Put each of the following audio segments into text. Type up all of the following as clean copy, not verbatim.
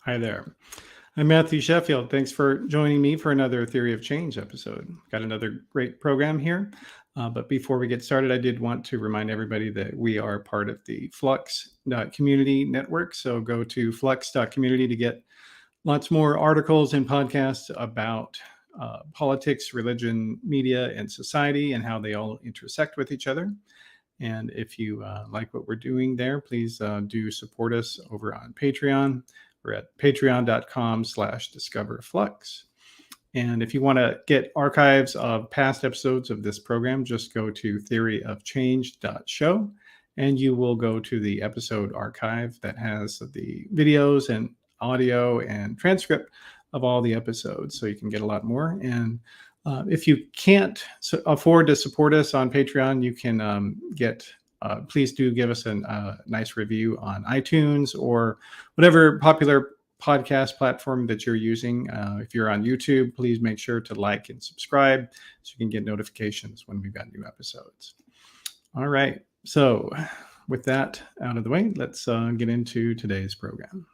Hi there. I'm Matthew Sheffield. Thanks for joining me for another Theory of Change episode. Got another great program here. But before we get started, I did want to remind everybody that we are part of the Flux.community network. So go to flux.community to get lots more articles and podcasts about politics, religion, media, and society and how they all intersect with each other. And if you like what we're doing there, please do support us over on Patreon. We're at patreon.com/discoverflux. And if you want to get archives of past episodes of this program, just go to theoryofchange.show and you will go to the episode archive that has the videos and audio and transcript of all the episodes. So you can get a lot more. And if you can't afford to support us on Patreon, you can please do give us a nice review on iTunes or whatever popular podcast platform that you're using. If you're on YouTube, please make sure to like and subscribe so you can get notifications when we've got new episodes. All right. So with that out of the way, let's get into today's program.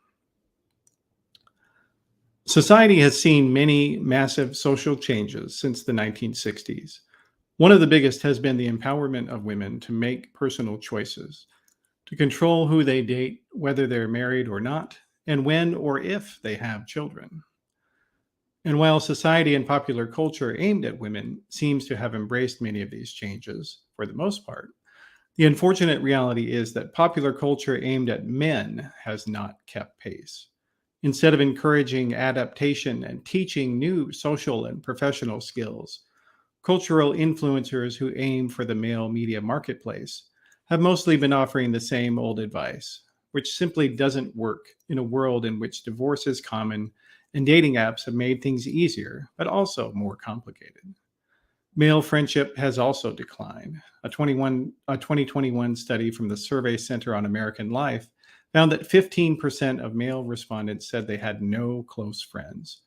Society has seen many massive social changes since the 1960s. One of the biggest has been the empowerment of women to make personal choices, to control who they date, whether they're married or not, and when or if they have children. And while society and popular culture aimed at women seems to have embraced many of these changes, for the most part, the unfortunate reality is that popular culture aimed at men has not kept pace. Instead of encouraging adaptation and teaching new social and professional skills, cultural influencers who aim for the male media marketplace have mostly been offering the same old advice, which simply doesn't work in a world in which divorce is common and dating apps have made things easier, but also more complicated. Male friendship has also declined. A 2021 study from the Survey Center on American Life found that 15% of male respondents said they had no close friends.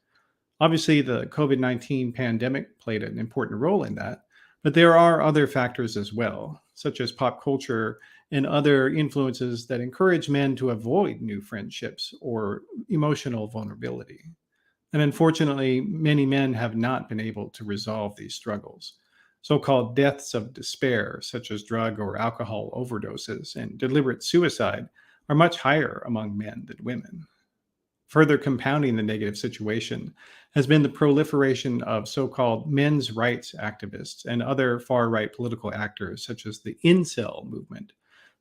Obviously, the COVID-19 pandemic played an important role in that, but there are other factors as well, such as pop culture and other influences that encourage men to avoid new friendships or emotional vulnerability. And unfortunately, many men have not been able to resolve these struggles. So-called deaths of despair, such as drug or alcohol overdoses and deliberate suicide, are much higher among men than women. Further compounding the negative situation has been the proliferation of so-called men's rights activists and other far-right political actors, such as the incel movement,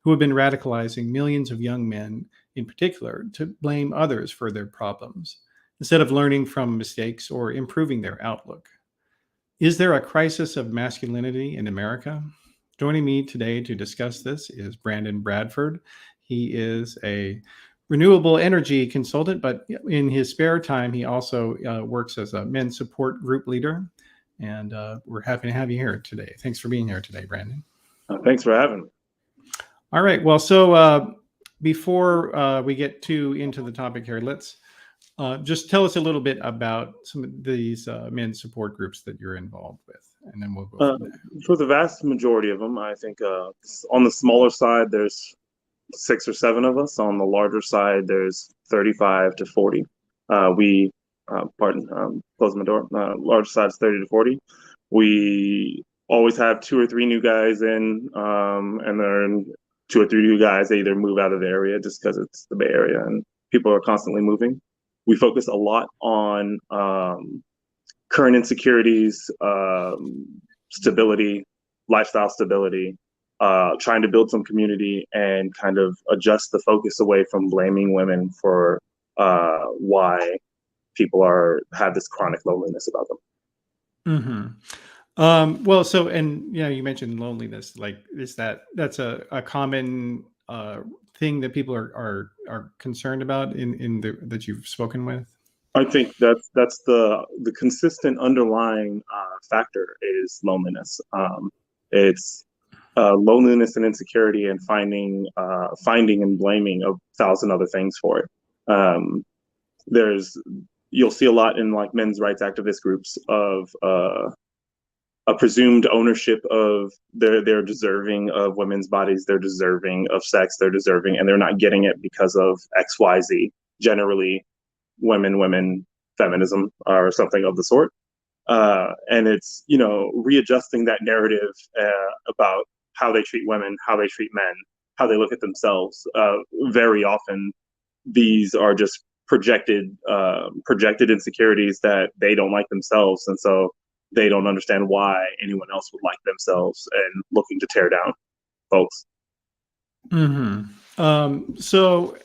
who have been radicalizing millions of young men in particular to blame others for their problems, instead of learning from mistakes or improving their outlook. Is there a crisis of masculinity in America? Joining me today to discuss this is Brandon Bradford. He is a renewable energy consultant, but in his spare time, he also works as a men's support group leader. And we're happy to have you here today. Thanks for being here today, Brandon. Thanks for having me. All right. Well, so before we get into the topic here, let's just tell us a little bit about some of these men's support groups that you're involved with, and then we'll go from there. For the vast majority of them, I think on the smaller side, there's 6 or 7 of us. On the larger side, there's 35 to 40. Close my door. Large side is 30 to 40. We always have 2 or 3 new guys in, and then 2 or 3 new guys, they either move out of the area just because it's the Bay Area and people are constantly moving. We focus a lot on current insecurities, stability, lifestyle stability, trying to build some community and kind of adjust the focus away from blaming women for why people have this chronic loneliness about them. Mm-hmm. Well, so, and you mentioned loneliness. Like, that's a common thing that people are concerned about that you've spoken with? I think that's the consistent underlying factor is loneliness. It's loneliness and insecurity, and finding and blaming 1,000 other things for it. You'll see a lot in like men's rights activist groups of a presumed ownership of they're deserving of women's bodies, they're deserving of sex, they're deserving, and they're not getting it because of XYZ. Generally, women, women, feminism, or something of the sort. And it's, readjusting that narrative about how they treat women, how they treat men, how they look at themselves. Very often, these are just projected insecurities that they don't like themselves, and so they don't understand why anyone else would like themselves and looking to tear down folks. So,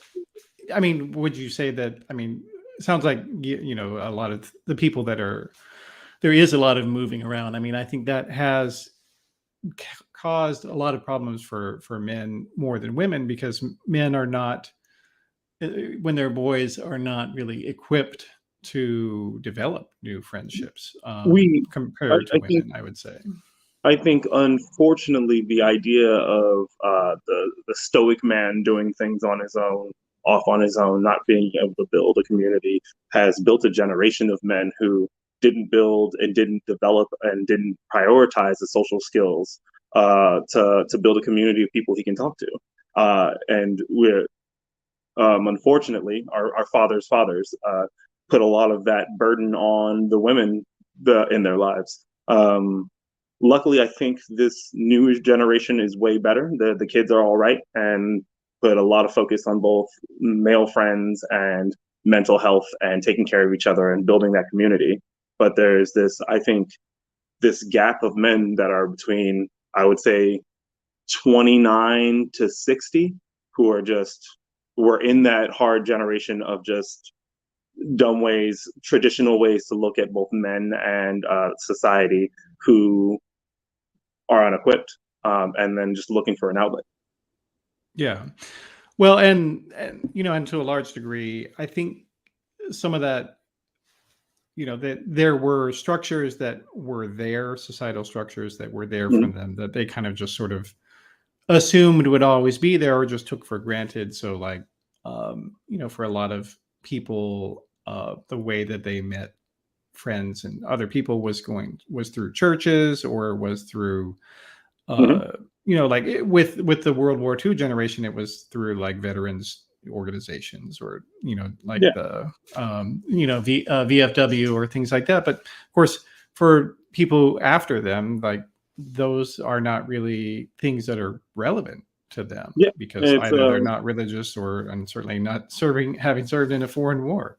I mean, would you say that? I mean, it sounds like a lot of the people that are there is a lot of moving around. I mean, I think that has caused a lot of problems for men more than women because men are not when they're boys are not really equipped to develop new friendships We, compared to I think, women, I would say. unfortunately, the idea of the stoic man doing things on his own, off on his own, not being able to build a community, has built a generation of men who didn't build and didn't develop and didn't prioritize the social skills to build a community of people he can talk to. And we're unfortunately, our fathers' fathers put a lot of that burden on the women in their lives. Luckily, I think this new generation is way better. The kids are all right and put a lot of focus on both male friends and mental health and taking care of each other and building that community. But there's this, I think, this gap of men that are between, I would say, 29 to 60 who are just we're in that hard generation of just dumb ways, traditional ways to look at both men and society who are unequipped, and then just looking for an outlet. Yeah. Well, and to a large degree, I think some of that, that there were structures that were there, societal structures that were there Mm-hmm. from them that they kind of just sort of assumed would always be there or just took for granted. So like, for a lot of people, the way that they met friends and other people was through churches or was through Mm-hmm. like with the World War II generation, it was through like veterans organizations or like Yeah, the VFW or things like that. But of course, for people after them, like those are not really things that are relevant to them yeah. because It's either they're not religious or and certainly not having served in a foreign war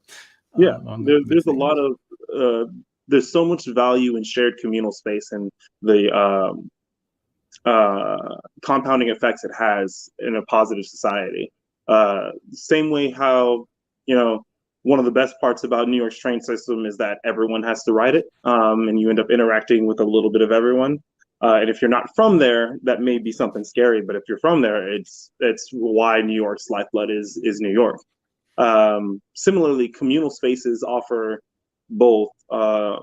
yeah. on the There's a lot things. of there's so much value in shared communal space and the compounding effects it has in a positive society. Same way how, you know, one of the best parts about New York's train system is that everyone has to ride it, and you end up interacting with a little bit of everyone. And if you're not from there, that may be something scary. But if you're from there, it's why New York's lifeblood is New York. Similarly, communal spaces offer both uh,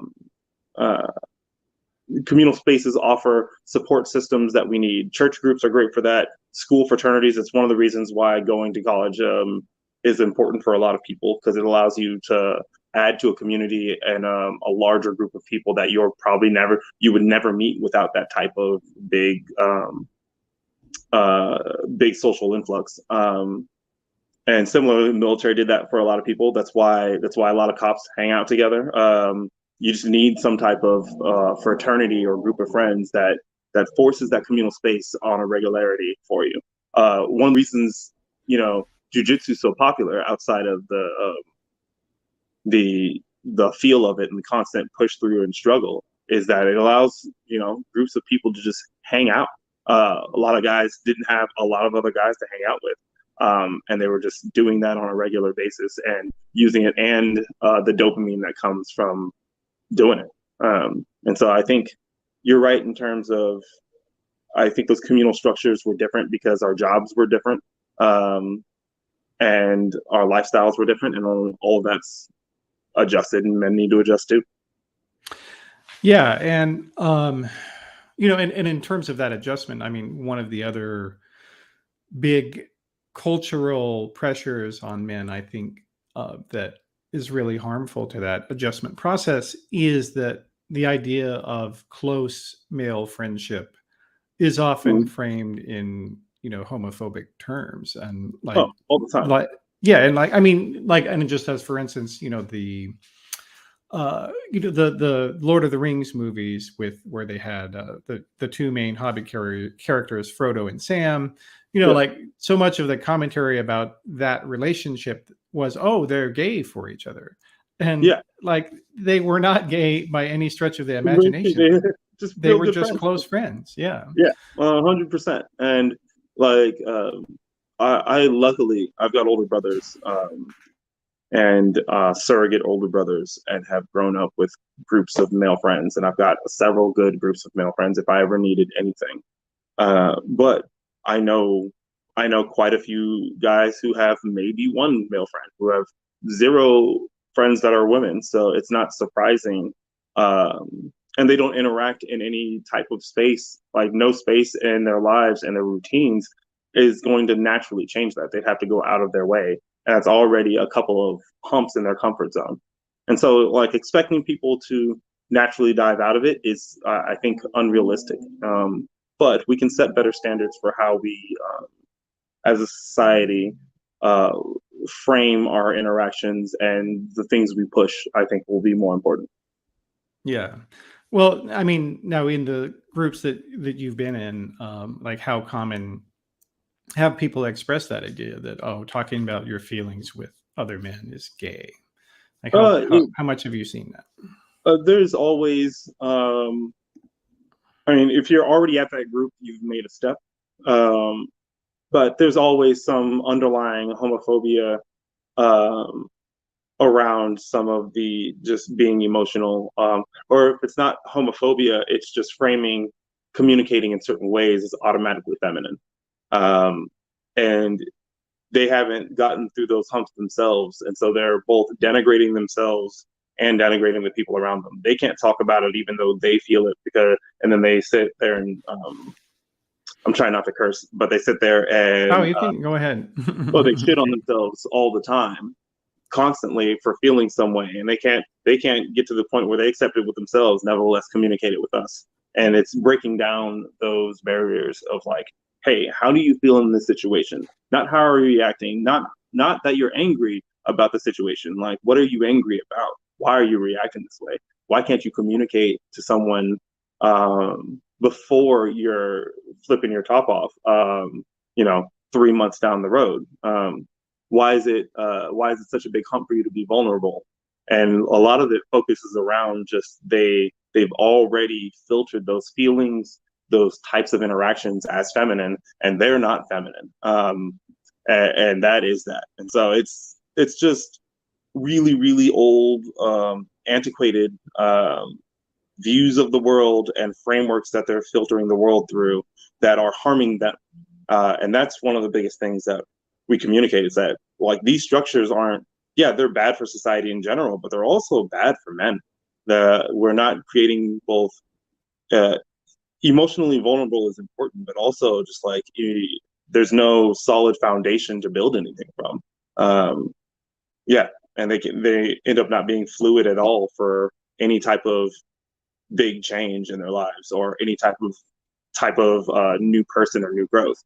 communal spaces offer support systems that we need. Church groups are great for that. School fraternities, it's one of the reasons why going to college is important for a lot of people because it allows you to add to a community and a larger group of people that you would never meet without that type of big social influx. And similarly, the military did that for a lot of people. That's why a lot of cops hang out together. You just need some type of fraternity or group of friends that forces that communal space on a regularity for you. One of the reasons jujitsu is so popular outside of the feel of it and the constant push through and struggle is that it allows groups of people to just hang out. A lot of guys didn't have a lot of other guys to hang out with. And they were just doing that on a regular basis and using it and the dopamine that comes from doing it. And so I think you're right in terms of I think those communal structures were different because our jobs were different, and our lifestyles were different, and all of that's adjusted, and men need to adjust too. Yeah, and and in terms of that adjustment, I mean, one of the other big cultural pressures on men, I think, that is really harmful to that adjustment process is that the idea of close male friendship is often Mm-hmm. framed in homophobic terms and Oh, all the time. Yeah, and like I mean, like, and just as for instance, the Lord of the Rings movies with where they had the two main Hobbit characters, Frodo and Sam. Yeah, Like so much of the commentary about that relationship was, oh, they're gay for each other, and yeah. like they were not gay by any stretch of the imagination. Just They real were good just friends. close friends. Yeah. Yeah, 100%. And like, I luckily I've got older brothers, and surrogate older brothers, and have grown up with groups of male friends, and I've got several good groups of male friends if I ever needed anything. But I know I know quite a few guys who have maybe one male friend, who have zero friends that are women. So it's not surprising. And they don't interact in any type of space, like no space in their lives and their routines is going to naturally change that. They'd have to go out of their way. And that's already a couple of humps in their comfort zone. And so, like, expecting people to naturally dive out of it is, I think, unrealistic. But we can set better standards for how we, as a society, uh, frame our interactions, and the things we push, I think, will be more important. Yeah. Well, I mean, now in the groups that you've been in, like how common have people express that idea that, oh, talking about your feelings with other men is gay? Like Uh, how much have you seen that? there's always, I mean, if you're already at that group, you've made a step. Um, but there's always some underlying homophobia, um, around some of the just being emotional, or if it's not homophobia, it's just framing communicating in certain ways is automatically feminine, um, and they haven't gotten through those humps themselves, and so they're both denigrating themselves and denigrating the people around them. They can't talk about it even though they feel it, because and then they sit there and, I'm trying not to curse, but they sit there Oh, and, you can go ahead. well, they shit on themselves all the time, constantly, for feeling some way, and they can't get to the point where they accept it with themselves, nevertheless communicate it with us. And it's breaking down those barriers of, like, hey, how do you feel in this situation? Not how are you reacting, not that you're angry about the situation, like, what are you angry about? Why are you reacting this way? Why can't you communicate to someone, before you're flipping your top off, 3 months down the road? Why is it such a big hump for you to be vulnerable? And a lot of it focuses around just they've already filtered those feelings, those types of interactions as feminine, and they're not feminine. And that is that. And so it's just really, really old, antiquated, views of the world and frameworks that they're filtering the world through that are harming them. And that's one of the biggest things that we communicate, is that, like, these structures aren't, yeah, they're bad for society in general, but they're also bad for men. We're not creating both, uh, emotionally vulnerable is important, but also just like, there's no solid foundation to build anything from. Yeah, and they end up not being fluid at all for any type of big change in their lives, or any type of new person or new growth.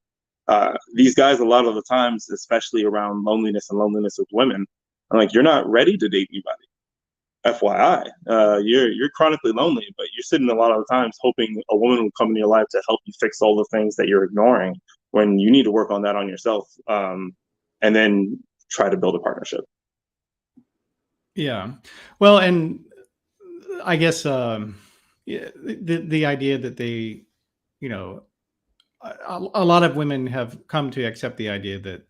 These guys, a lot of the times, especially around loneliness and loneliness with women, I'm like, you're not ready to date anybody. FYI, you're chronically lonely, but you're sitting a lot of the times hoping a woman will come in your life to help you fix all the things that you're ignoring, when you need to work on that on yourself, and then try to build a partnership. Yeah. Well, and I guess yeah, the idea that they, you know, a lot of women have come to accept the idea that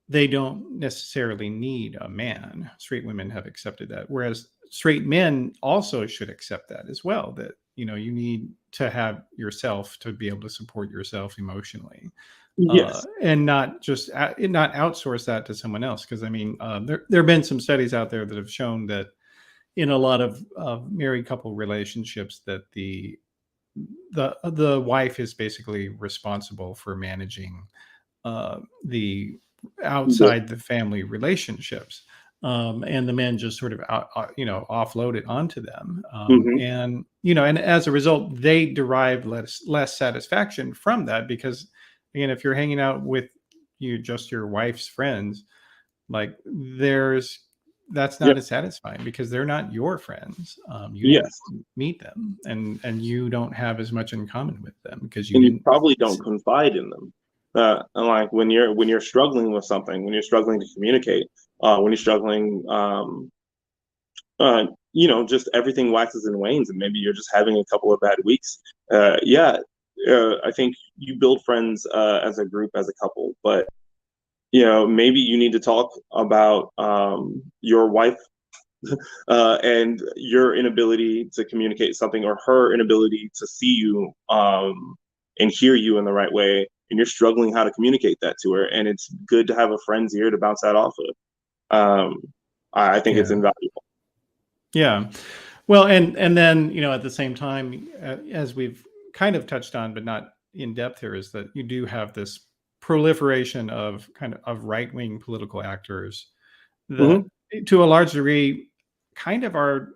they don't necessarily need a man. Straight women have accepted that, whereas straight men also should accept that as well. That you need to have yourself to be able to support yourself emotionally, Yes. and not just not outsource that to someone else. Because I mean, there have been some studies out there that have shown that in a lot of married couple relationships, that the wife is basically responsible for managing the Yeah. outside the family relationships, and the men just sort of offload it onto them, Hmm. and as a result they derive less satisfaction from that, because again, if you're hanging out with just your wife's friends, like that's Yep. not as satisfying because they're not your friends. You didn't Yes. meet them, and you don't have as much in common with them because you And you didn't. probably don't confide in them. And like when you're struggling with something, when you're struggling to communicate, when you're struggling, just everything waxes and wanes, and maybe you're just having a couple of bad weeks. Yeah, I think you build friends as a group, as a couple, but maybe you need to talk about your wife and your inability to communicate something, or her inability to see you and hear you in the right way, and you're struggling how to communicate that to her. And it's good to have a friend's ear to bounce that off of. Um, I think it's Yeah. invaluable. Yeah. Well, and then, at the same time, as we've kind of touched on, but not in depth here, is that you do have this proliferation of of right wing political actors that, Hmm. to a large degree, kind of are,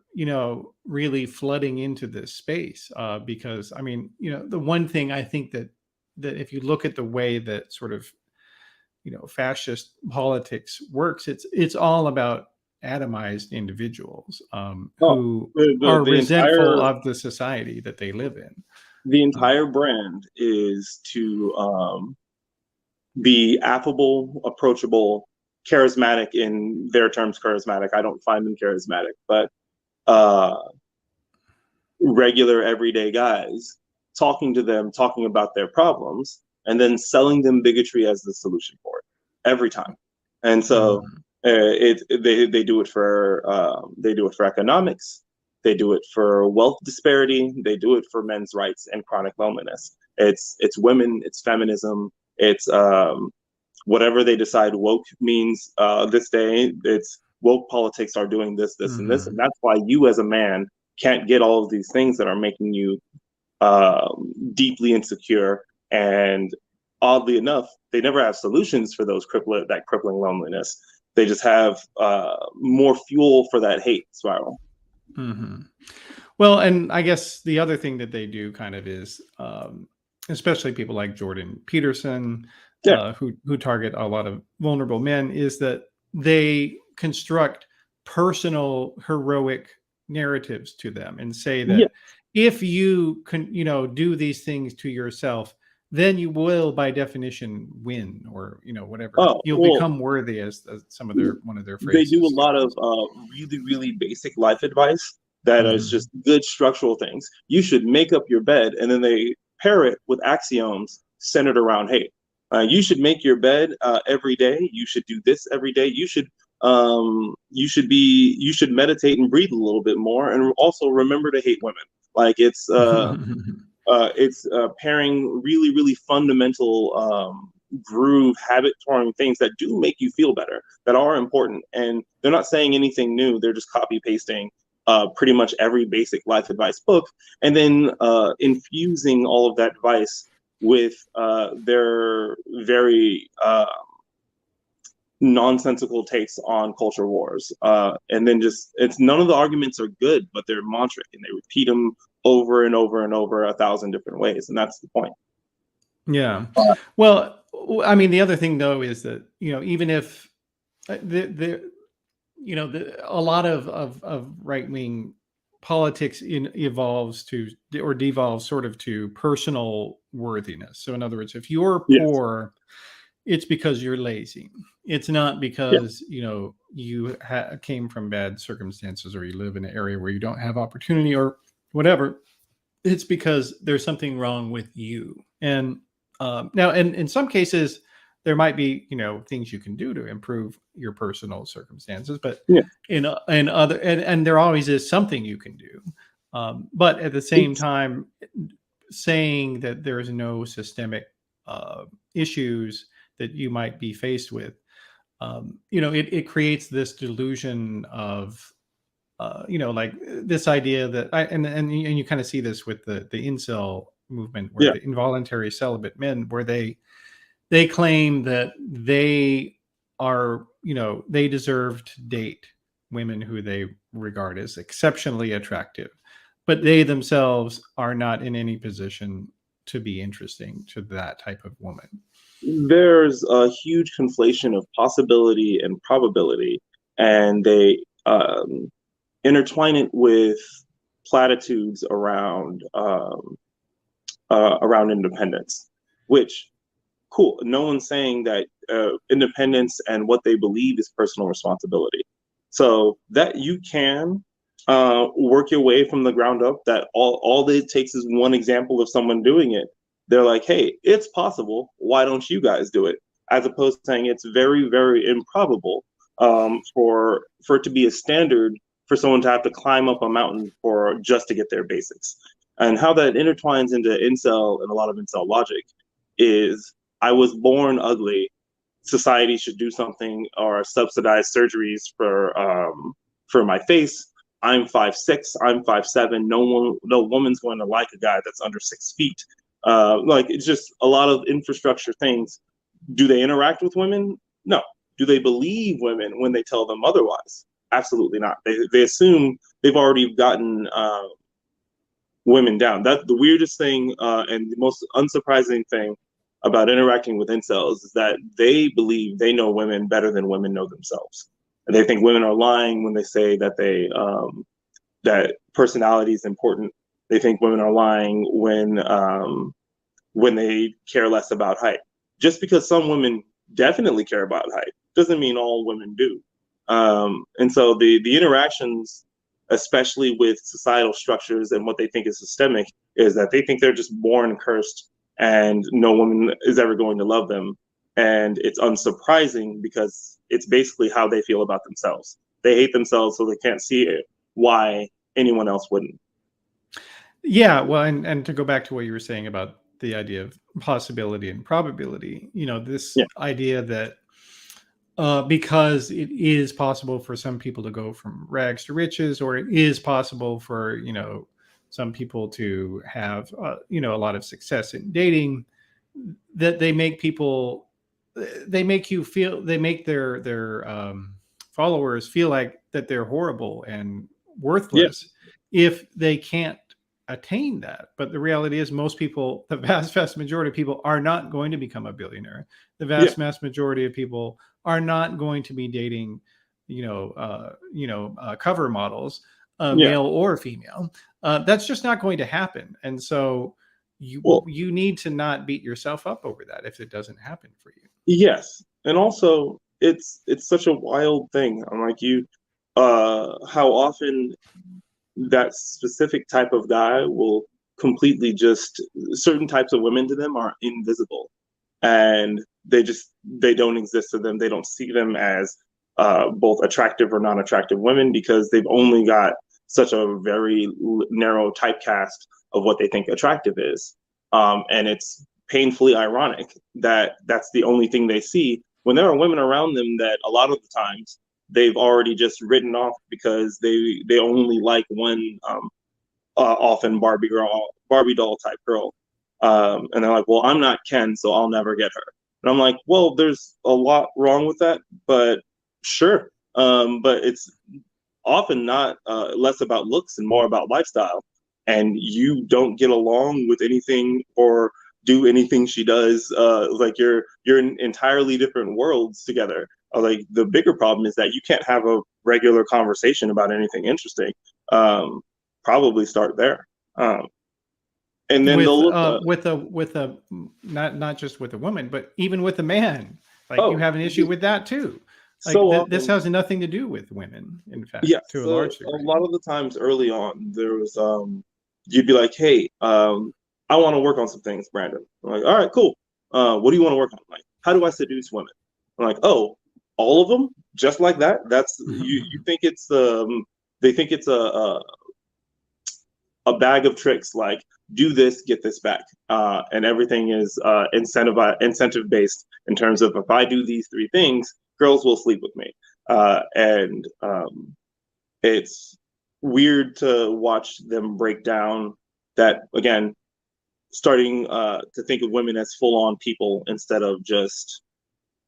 really flooding into this space. Because, I mean, the one thing I think that if you look at the way that sort of fascist politics works, it's all about atomized individuals, Oh, who the, the are the resentful entire of the society that they live in. the uh, entire brand is to be affable, approachable, charismatic. In their terms, charismatic. I don't find them charismatic, but uh, regular everyday guys, talking to them, talking about their problems, and then selling them bigotry as the solution for it every time. And so mhm, they do it for economics, they do it for wealth disparity, they do it for men's rights and chronic loneliness. It's women, it's feminism, it's whatever they decide woke means this day. It's woke politics are doing this, this, and this, and mhm. that's why you as a man can't get all of these things that are making you deeply insecure. And oddly enough, they never have solutions for that crippling loneliness. They just have more fuel for that hate spiral. Mhm. Well, and I guess the other thing that they do kind of is, especially people like Jordan Peterson, Yeah, who target a lot of vulnerable men, is that they construct personal heroic narratives to them and say yeah. that if you can, do these things to yourself, then you will, by definition, win, or whatever. Oh You'll well, become worthy, as some of their one of their they do a phrases lot of goes. really, really basic life advice that is Mhm. just good structural things. You should make up your bed, and then they pair it with axioms centered around hate. You should make your bed every day. You should do this every day. You should meditate and breathe a little bit more, and also remember to hate women. Like it's pairing really, really fundamental groove, habit forming things that do make you feel better, that are important. And they're not saying anything new, they're just copy pasting pretty much every basic life advice book, and then infusing all of that advice with their very nonsensical takes on culture wars. And then just, it's none of the arguments are good, but they're mantra, and they repeat them over and over and over 1,000 different ways. And that's the point. Yeah. Well, I mean, the other thing though is that, even if a lot of right wing politics evolves to, or devolves sort of to, personal worthiness. So, in other words, if you're Yes. poor, it's because you're lazy. It's not Yeah. because you came from bad circumstances, or you live in an area where you don't have opportunity, or whatever. It's because there's something wrong with you. And now, and in some cases, there might be things you can do to improve your personal circumstances, but Yeah. in other, and there always is something you can do. But at the same It's, time, saying that there is no systemic uh, issues that you might be faced with, it creates this delusion of, like this idea that and you kind of see this with the incel movement, where yeah. the involuntary celibate men, where they claim that they deserve to date women who they regard as exceptionally attractive, but they themselves are not in any position to be interesting to that type of woman. there's a huge conflation of possibility and probability, and they intertwine it with platitudes around independence, which cool. No one's saying that independence and what they believe is personal responsibility. So that you can work your way from the ground up. That all it takes is one example of someone doing it. They're like, hey, it's possible. Why don't you guys do it? As opposed to saying it's very, very improbable for it to be a standard for someone to have to climb up a mountain for just to get their basics. And how that intertwines into incel and a lot of incel logic is I was born ugly. Society should do something or subsidize surgeries for my face. I'm 5'6", I'm 5'7". No woman's going to like a guy that's under 6 feet. Like it's just a lot of infrastructure things. Do they interact with women? No. Do they believe women when they tell them otherwise? Absolutely not. They assume they've already gotten women down. That's the weirdest thing and the most unsurprising thing about interacting with incels is that they believe they know women better than women know themselves. And they think women are lying when they say that that personality is important. They think women are lying when they care less about height. Just because some women definitely care about height doesn't mean all women do. And so the interactions, especially with societal structures and what they think is systemic, is that they think they're just born cursed and no woman is ever going to love them. And it's unsurprising because it's basically how they feel about themselves. They hate themselves, so they can't see it, why anyone else wouldn't. Yeah, well, and to go back to what you were saying about the idea of possibility and probability, this Yeah, idea that because it is possible for some people to go from rags to riches, or it is possible for some people to have a lot of success in dating, that they make people, they make you feel, they make their followers feel like that they're horrible and yeah, worthless if they can't attain that. But the reality is, most people, the vast majority of people, are not going to become a billionaire. The yeah, vast majority of people are not going to be dating cover models, yeah. male or female. That's just not going to happen. And so Well, you need to not beat yourself up over that if it doesn't happen for you. yes, and also it's such a wild thing. I'm like you, how often that specific type of guy will completely just certain types of women to them are invisible, and they don't exist to them. They don't see them as both attractive or non-attractive women because they've only got such a very narrow typecast of what they think attractive is, and it's painfully ironic that that's the only thing they see when there are women around them that a lot of the times they've already just written off because they only like one often Barbie doll type girl, and they're like, well, I'm not Ken, so I'll never get her. And I'm like, well, there's a lot wrong with that, but sure, but it's often not less about looks and more about lifestyle. And you don't get along with anything or do anything she does. Like you're in entirely different worlds together. Like the bigger problem is that you can't have a regular conversation about anything interesting. Um, Probably start there, and then they'll look. With a not just with a woman, but even with a man, like you Oh, have an issue with that too. so Like this often, has nothing to do with women, in fact, yes. to a So large a degree. lot of the times early on, there was you'd be like, hey, I want to work on some things, Brandon. I'm like, all right, cool. What do you want to work on? I'm like, how do I seduce women? I'm like, oh, all of them, just like that. That's you. You think it's they think it's a bag of tricks like do this, get this back, and everything is incentive based in terms of if I do these three things, girls will sleep with me, and it's weird to watch them break down that again, starting to think of women as full on people instead of just,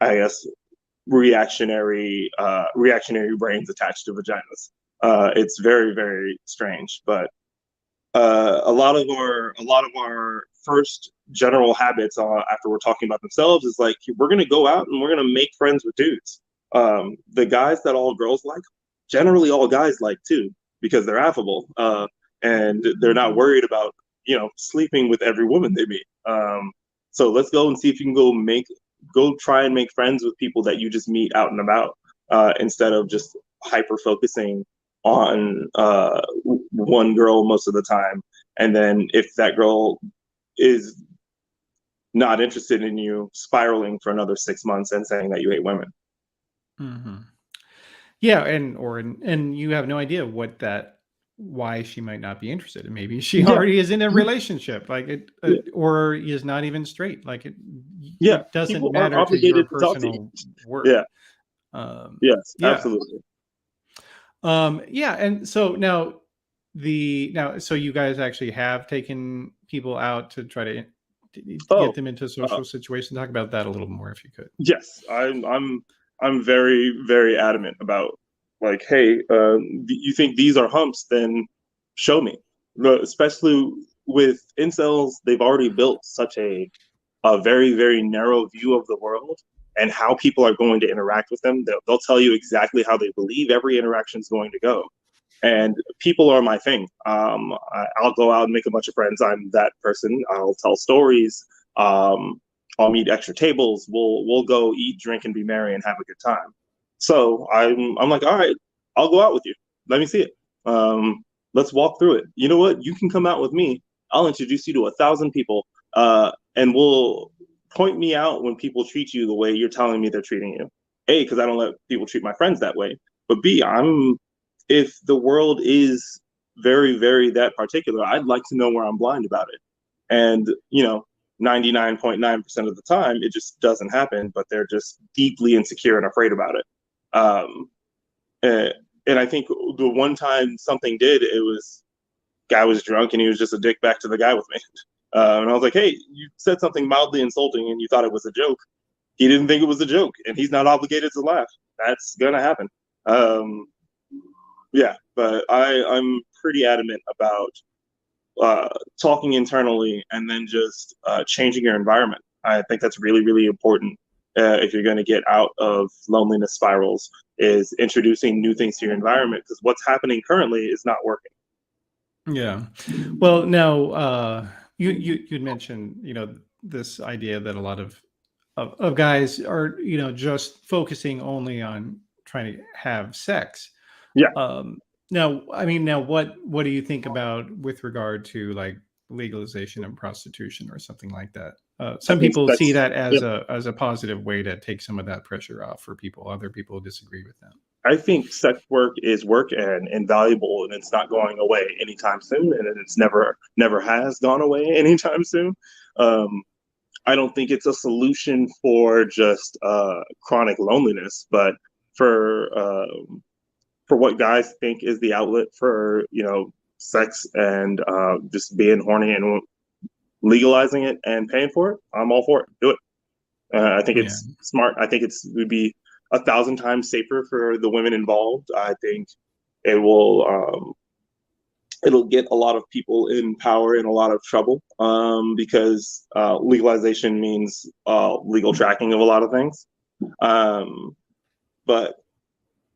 I guess, reactionary brains attached to vaginas. It's very very strange, but a lot of our first general habits after we're talking about themselves is like, we're going to go out and we're going to make friends with dudes. The guys that all girls like, generally all guys like too, because they're affable, and they're not worried about, sleeping with every woman they meet. So let's go and see if you can go try and make friends with people that you just meet out and about, instead of just hyper focusing on one girl most of the time. And then if that girl is not interested in you, spiraling for another 6 months and saying that you hate women. Mm-hmm. Yeah, and you have no idea why she might not be interested. And maybe she already is in a relationship, like or is not even straight. Like it doesn't people matter aren't to your obligated to talk to you. personal work. Yes, Yeah. absolutely. And so so you guys actually have taken people out to try to get them into social situations. Talk about that a little more if you could. Yes, I'm very, very adamant about, like, hey, you think these are humps, then show me. Especially with incels, they've already built such a very, very narrow view of the world and how people are going to interact with them. They'll tell you exactly how they believe every interaction is going to go. And people are my thing. I'll go out and make a bunch of friends. I'm that person. I'll tell stories. I'll meet extra tables. We'll go eat, drink, and be merry and have a good time. So I'm like, all right, I'll go out with you. Let me see it. Let's walk through it. You know what? You can come out with me. I'll introduce you to 1,000 people, and we'll point me out when people treat you the way you're telling me they're treating you. A, because I don't let people treat my friends that way. But B, if the world is very, very that particular, I'd like to know where I'm blind about it. And 99.9% of the time, it just doesn't happen. But they're just deeply insecure and afraid about it. And I think the one time something did, it was guy was drunk and he was just a dick back to the guy with me. And I was like, hey, you said something mildly insulting and you thought it was a joke. He didn't think it was a joke, and he's not obligated to laugh. That's gonna happen. But I'm pretty adamant about talking internally and then just changing your environment. I think that's really, really important if you're going to get out of loneliness spirals, is introducing new things to your environment, because what's happening currently is not working. Yeah. Well, now you'd mentioned, this idea that a lot of guys are, just focusing only on trying to have sex. Yeah. Now, what do you think about with regard to like legalization of prostitution or something like that? Some people see that as a positive way to take some of that pressure off for people. Other people disagree with that. I think sex work is work and invaluable, and it's not going away anytime soon, and it's never has gone away anytime soon. I don't think it's a solution for just chronic loneliness, but for what guys think is the outlet for sex and just being horny and legalizing it and paying for it. I'm all for it. Do it. I think it's smart. I think it would be 1,000 times safer for the women involved. I think it will. It'll get a lot of people in power in a lot of trouble, because legalization means legal tracking of a lot of things. But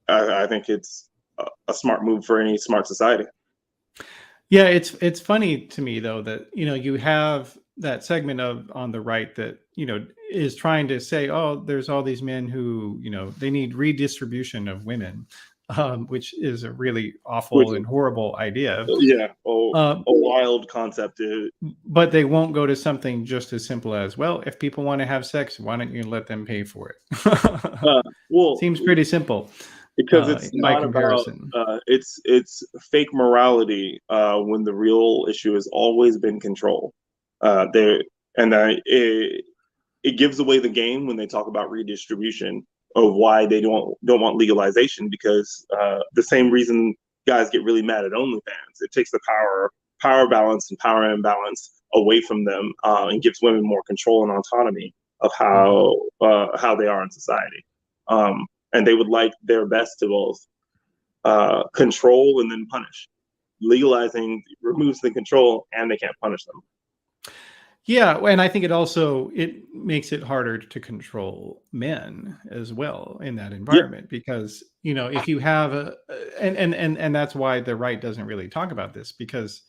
I think it's a smart move for any smart society. Yeah, it's funny to me though that you have that segment on the right that is trying to say, oh, there's all these men who they need redistribution of women, which is a really awful and horrible idea. Yeah, a wild concept. But they won't go to something just as simple as, well, if people want to have sex, why don't you let them pay for it? Seems pretty simple. Because it's not about it's fake morality when the real issue has always been control. It gives away the game when they talk about redistribution of why they don't want legalization, because the same reason guys get really mad at OnlyFans. It takes the power balance and power imbalance away from them, and gives women more control and autonomy of how they are in society. And they would like their best to both control and then punish. Legalizing removes the control, and they can't punish them. Yeah, and I think it makes it harder to control men as well in that Yeah, environment, because if you have and that's why the right doesn't really talk about this, because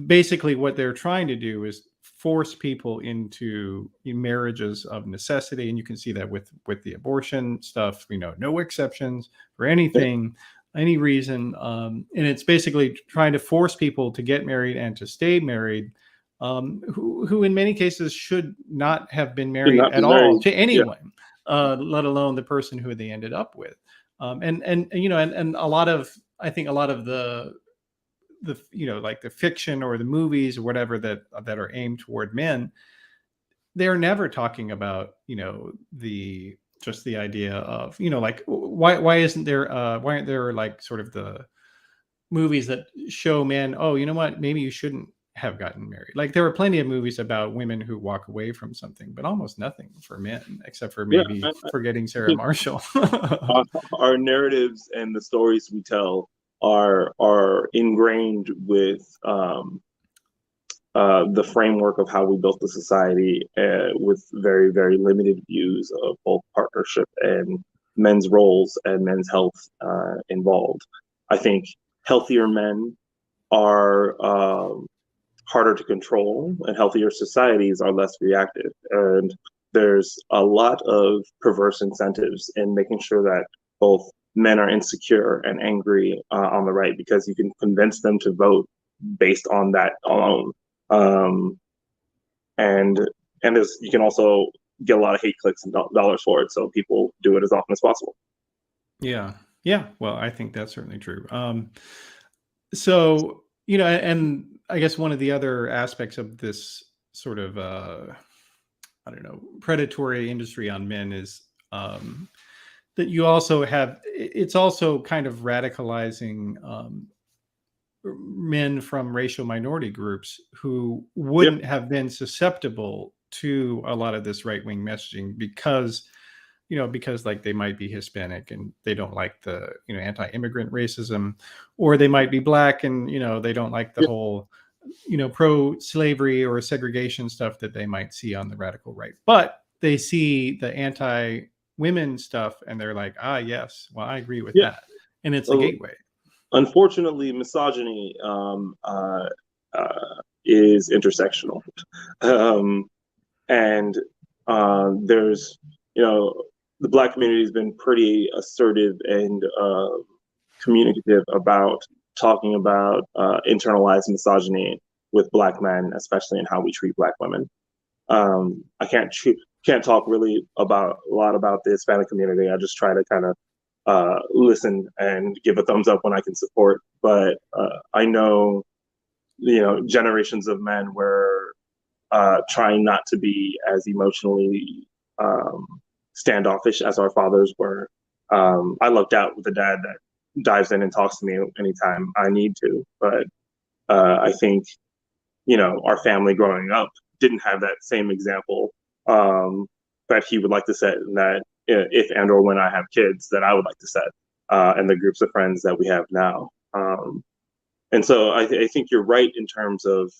basically what they're trying to do is force people into marriages of necessity, and you can see that with the abortion stuff, no exceptions for yeah, anything, any reason, and it's basically trying to force people to get married and to stay married, who in many cases should not have been should married not at be all married. to Yeah, anyone, let alone the person who they ended up with. And a lot of, I think a lot of the like the fiction or the movies or whatever that are aimed toward men, they're never talking about the just the idea of like why aren't there like sort of the movies that show men, oh, you know what, maybe you shouldn't have gotten married. Like there are plenty of movies about women who walk away from something, but almost nothing for men, except for yeah. maybe Forgetting I Sarah think Marshall. our narratives and the stories we tell are ingrained with the framework of how we built the society, with very, very limited views of both partnership and men's roles and men's health involved. I think healthier men are harder to control, and healthier societies are less reactive. And there's a lot of perverse incentives in making sure that both men are insecure and angry on the right, because you can convince them to vote based on that alone. Um, and you can also get a lot of hate clicks and dollars for it, so people do it as often as possible. Yeah. Yeah. Well, I think that's certainly true. So, and I guess one of the other aspects of this sort of, I don't know, predatory industry on men is, that you also have, it's also kind of radicalizing, men from racial minority groups who Yeah, wouldn't have been susceptible to a lot of this right wing messaging, because like they might be Hispanic and they don't like the anti-immigrant racism, or they might be black and they don't like the yeah, whole pro-slavery or segregation stuff that they might see on the radical right, but they see the anti-women stuff and they're like, ah, yes, well, I agree with yeah. that, and it's a Uh, gateway. Unfortunately, misogyny is intersectional. Um, and there's, you know, the Black community has been pretty assertive and communicative about talking about internalized misogyny with Black men, especially in how we treat Black women. I can't talk really about a lot about the Hispanic community. I just try to kind of listen and give a thumbs up when I can support. But I know, generations of men were trying not to be as emotionally um, standoffish as our fathers were. I lucked out with a dad that dives in and talks to me anytime I need to. But I think, our family growing up didn't have that same example that he would like to set, and that if and or when I have kids, that I would like to set, and the groups of friends that we have now. And so I think you're right in terms of,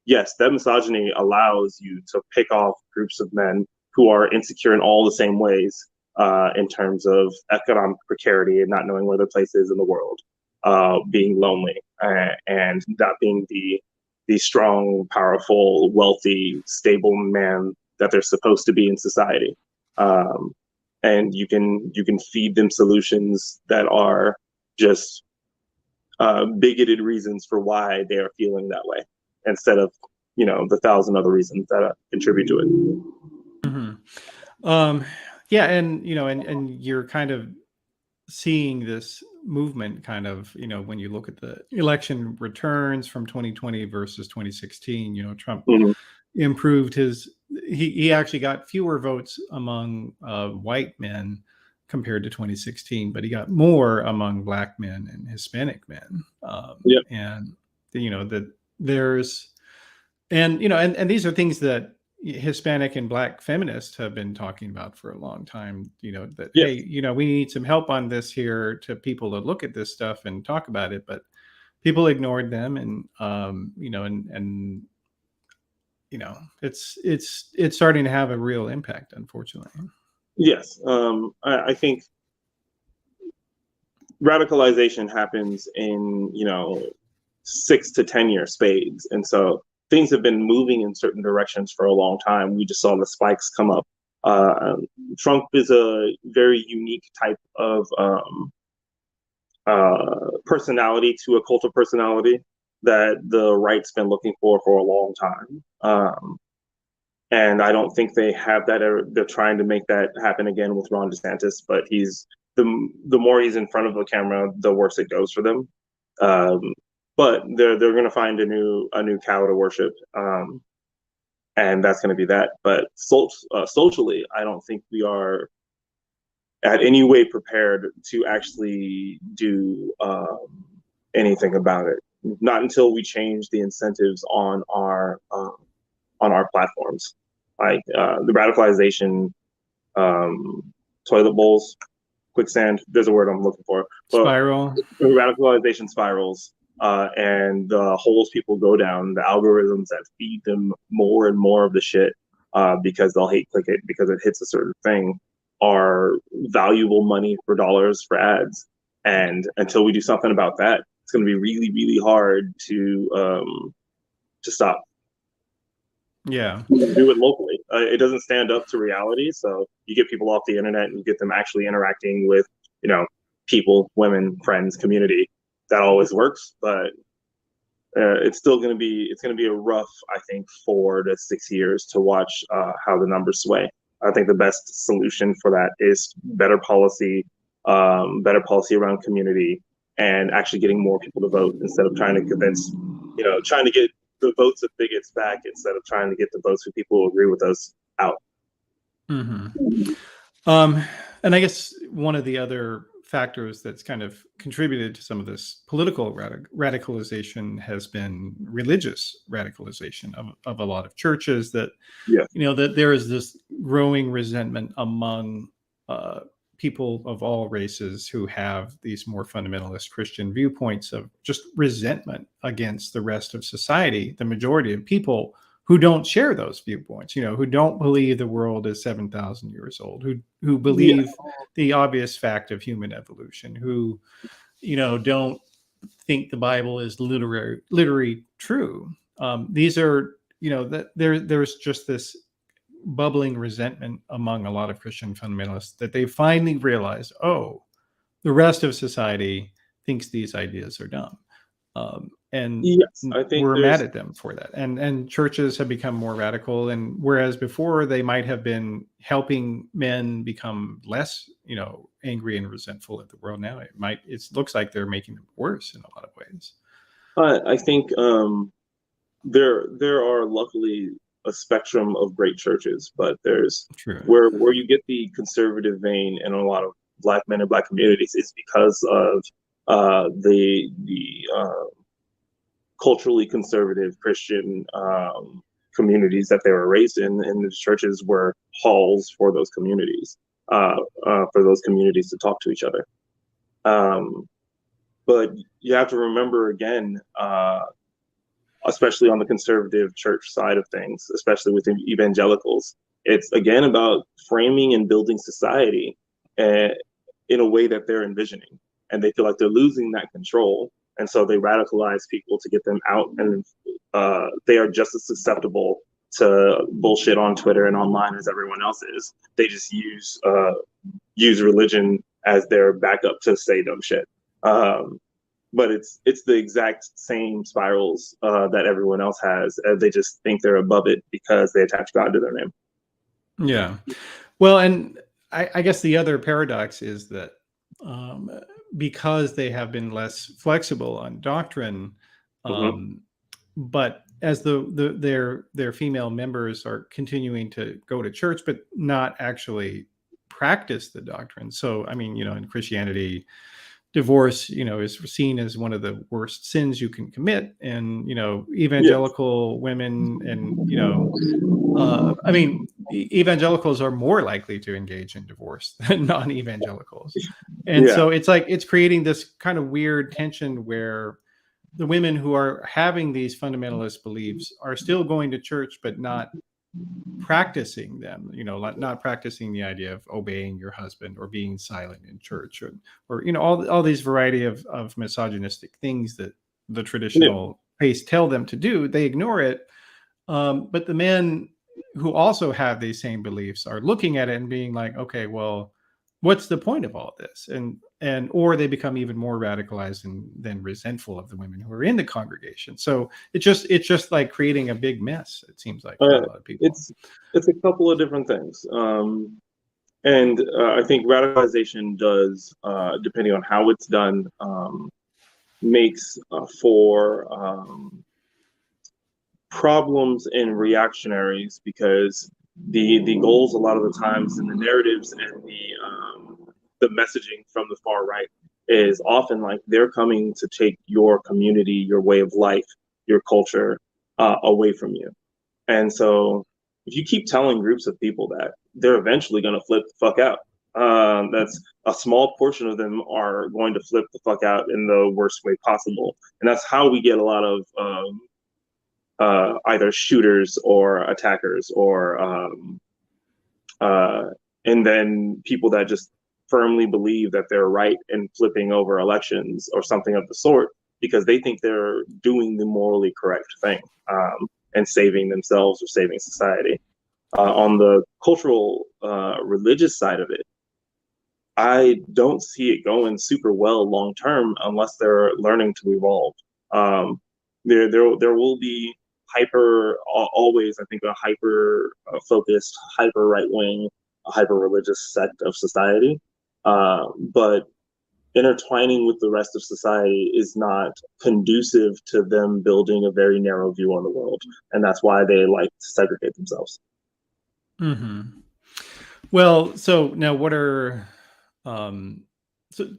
yes, that misogyny allows you to pick off groups of men who are insecure in all the same ways, in terms of economic precarity and not knowing where their place is in the world, being lonely, and not being the strong, powerful, wealthy, stable man that they're supposed to be in society. Um, and you can feed them solutions that are just bigoted reasons for why they are feeling that way, instead of the thousand other reasons that contribute to it. Hmm. um yeah, and and you're kind of seeing this movement kind of, when you look at the election returns from 2020 versus 2016, Trump Mm-hmm. improved he actually got fewer votes among white men compared to 2016, but he got more among black men and Hispanic men. Yeah. And that there's, and and these are things that Hispanic and black feminists have been talking about for a long time, that, Yeah. hey, we need some help on this here, to people to look at this stuff and talk about it, but people ignored them, and it's starting to have a real impact, unfortunately. Yes, I think radicalization happens in 6 to 10 year spades, and so things have been moving in certain directions for a long time. We just saw the spikes come up. Trump is a very unique type of personality to a cult of personality that the right's been looking for a long time. And I don't think they have that. They're trying to make that happen again with Ron DeSantis, but he's the more he's in front of the camera, the worse it goes for them. But they're going to find a new cow to worship, and that's going to be that. But socially, I don't think we are at any way prepared to actually do anything about it. Not until we change the incentives on our platforms, like the radicalization, toilet bowls, quicksand. There's a word I'm looking for. But Spiral. Radicalization spirals, and the holes people go down, the algorithms that feed them more and more of the shit, because they'll hate click it because it hits a certain thing, are valuable money for dollars for ads. And until we do something about that, it's going to be really, really hard to stop. Yeah. Do it locally. It doesn't stand up to reality. So you get people off the internet and you get them actually interacting with, people, women, friends, community. That always works, but it's still going to be a rough, I think, 4 to 6 years to watch how the numbers sway. I think the best solution for that is better policy around community, and actually getting more people to vote instead of trying to convince, trying to get the votes of bigots back instead of trying to get the votes of people who agree with us out. Mm-hmm. And I guess one of the other factors that's kind of contributed to some of this political radicalization has been religious radicalization of a lot of churches, that, that there is this growing resentment among people of all races who have these more fundamentalist Christian viewpoints, of just resentment against the rest of society, the majority of people who don't share those viewpoints, who don't believe the world is 7,000 years old, who believe the obvious fact of human evolution, who, don't think the Bible is literally true. These are, that there's just this bubbling resentment among a lot of Christian fundamentalists that they finally realize, oh, the rest of society thinks these ideas are dumb. And yes, I think we're mad at them for that. And churches have become more radical. And whereas before they might have been helping men become less, angry and resentful at the world, now it looks like they're making them worse in a lot of ways. I think there are luckily a spectrum of great churches, but there's where you get the conservative vein in a lot of Black men and Black communities is because of the culturally conservative Christian communities that they were raised in, and the churches were halls for those communities, to talk to each other. But you have to remember again, especially on the conservative church side of things, especially with evangelicals, it's again about framing and building society in a way that they're envisioning, and they feel like they're losing that control. And so they radicalize people to get them out, and they are just as susceptible to bullshit on Twitter and online as everyone else is. They just use religion as their backup to say dumb shit. But it's the exact same spirals that everyone else has. They just think they're above it because they attach God to their name. Yeah. Well, and I guess the other paradox is that because they have been less flexible on doctrine, but as their female members are continuing to go to church but not actually practice the doctrine. So, I mean, in Christianity, divorce, is seen as one of the worst sins you can commit. And, evangelical women and, evangelicals are more likely to engage in divorce than non-evangelicals. And so it's like, it's creating this kind of weird tension where the women who are having these fundamentalist beliefs are still going to church, but not practicing them, not practicing the idea of obeying your husband or being silent in church, or all these variety of misogynistic things that the Yeah. traditional faiths tell them to do. They ignore it. But the men who also have these same beliefs are looking at it and being like, okay, well, what's the point of all this? Or they become even more radicalized and then resentful of the women who are in the congregation. So it's just like creating a big mess, it seems like, for a Uh, lot of people. it's a couple of different things. And I think radicalization does, depending on how it's done, makes for problems in reactionaries, because the goals a lot of the times in the narratives and the messaging from the far right is often like they're coming to take your community, your way of life, your culture away from you. And so if you keep telling groups of people that, they're eventually going to flip the fuck out. That's a small portion of them are going to flip the fuck out in the worst way possible. And that's how we get a lot of either shooters or attackers, or and then people that just firmly believe that they're right in flipping over elections or something of the sort, because they think they're doing the morally correct thing, and saving themselves or saving society. On the cultural, religious side of it, I don't see it going super well long term unless they're learning to evolve. Um, there will be always, I think, a hyper focused, hyper right wing, hyper religious sect of society. But intertwining with the rest of society is not conducive to them building a very narrow view on the world, and that's why they like to segregate themselves. Hmm. Well, so now what are um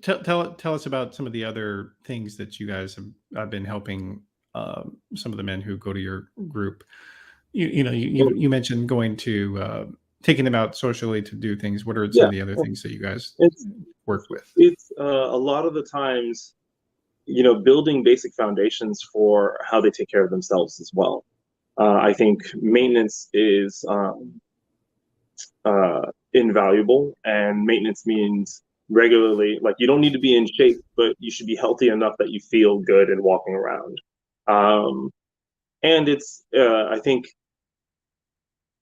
tell us about some of the other things that you guys have been helping some of the men who go to your group. You mentioned going to taking them out socially to do things. What are some Yeah, of the other things that you guys it's work with? it's a lot of the times, building basic foundations for how they take care of themselves as well. I think maintenance is invaluable, and maintenance means regularly, like, you don't need to be in shape, but you should be healthy enough that you feel good and walking around. Um, and I think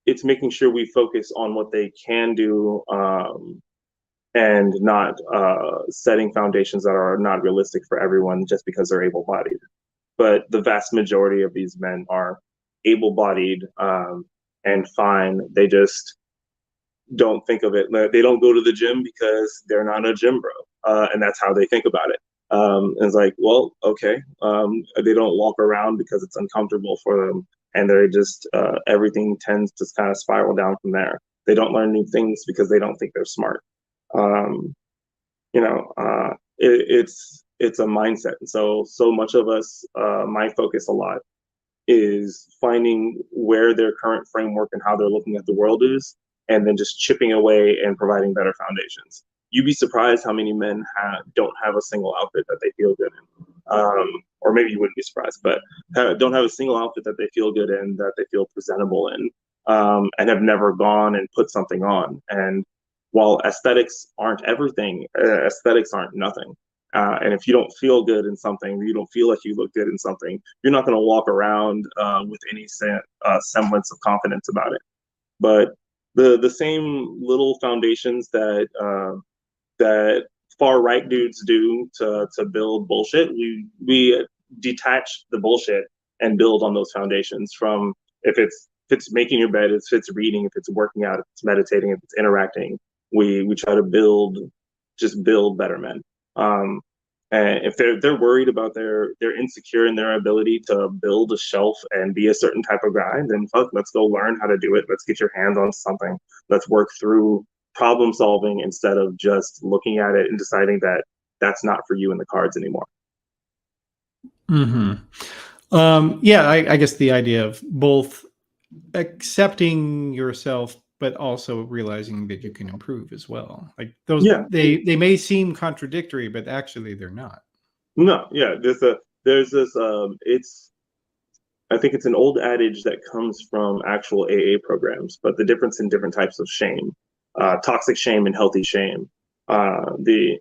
it's making sure we focus on what they can do, and not setting foundations that are not realistic for everyone just because they're able-bodied. But the vast majority of these men are able-bodied, and fine. They just don't think of it. They don't go to the gym because they're not a gym bro, and that's how they think about it. And it's like, well, okay. They don't walk around because it's uncomfortable for them, and they're just everything tends to kind of spiral down from there. They don't learn new things because they don't think they're smart. Um, it's a mindset, and so much of us, my focus a lot is finding where their current framework and how they're looking at the world is, and then just chipping away and providing better foundations. You'd be surprised how many men don't have a single outfit that they feel good in. Or maybe you wouldn't be surprised, but don't have a single outfit that they feel good in, that they feel presentable in, and have never gone and put something on. And while aesthetics aren't everything, aesthetics aren't nothing. And if you don't feel good in something, you don't feel like you look good in something, you're not going to walk around with any semblance of confidence about it. But the same little foundations that far right dudes do to build bullshit, we detach the bullshit and build on those foundations. From if it's making your bed, if it's reading, if it's working out, if it's meditating, if it's interacting, we try to build better men. Um, and if they're worried about they're insecure in their ability to build a shelf and be a certain type of guy, then fuck, let's go learn how to do it. Let's get your hands on something. Let's work through problem solving instead of just looking at it and deciding that that's not for you in the cards anymore. Hmm. Yeah, I guess the idea of both accepting yourself but also realizing that you can improve as well. Like those, Yeah, they may seem contradictory, but actually they're not. no, yeah. There's this. I think it's an old adage that comes from actual AA programs, but the difference in different types of shame, toxic shame and healthy shame. The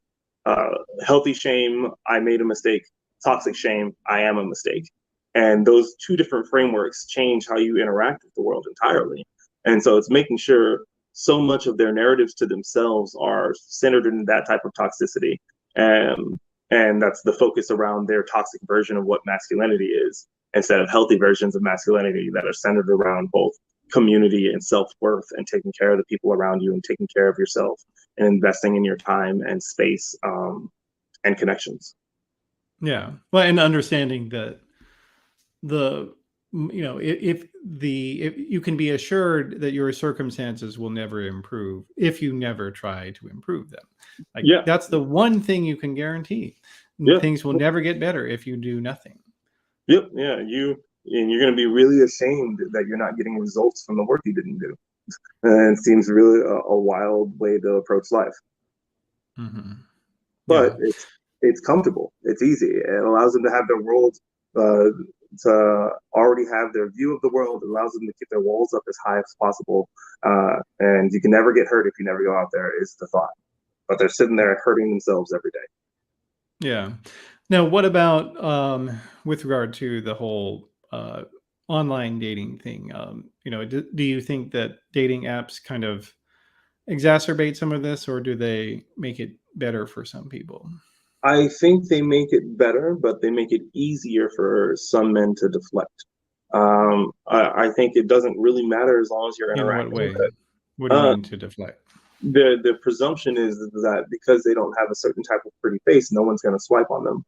healthy shame, I made a mistake. Toxic shame, I am a mistake. And those two different frameworks change how you interact with the world entirely. And so it's making sure so much of their narratives to themselves are centered in that type of toxicity. And that's the focus around their toxic version of what masculinity is, instead of healthy versions of masculinity that are centered around both community and self-worth and taking care of the people around you and taking care of yourself and investing in your time and space and connections. Yeah. Well, and understanding that if you can be assured that your circumstances will never improve if you never try to improve them. Like, Yeah, that's the one thing you can guarantee. yeah, Things will never get better if you do nothing. yep, yeah. You're going to be really ashamed that you're not getting results from the work you didn't do. And it seems really a wild way to approach life. Mm-hmm. But Yeah. it's comfortable. It's easy. It allows them to have their world, to already have their view of the world. It allows them to keep their walls up as high as possible. And you can never get hurt if you never go out there, is the thought. But they're sitting there hurting themselves every day. Yeah. Now, what about with regard to the whole online dating thing? Do you think that dating apps kind of exacerbate some of this, or do they make it better for some people? I think they make it better, but they make it easier for some men to deflect. I think it doesn't really matter as long as you're In what interacting with way? it. What do you mean to deflect? The presumption is that because they don't have a certain type of pretty face, no one's going to swipe on them.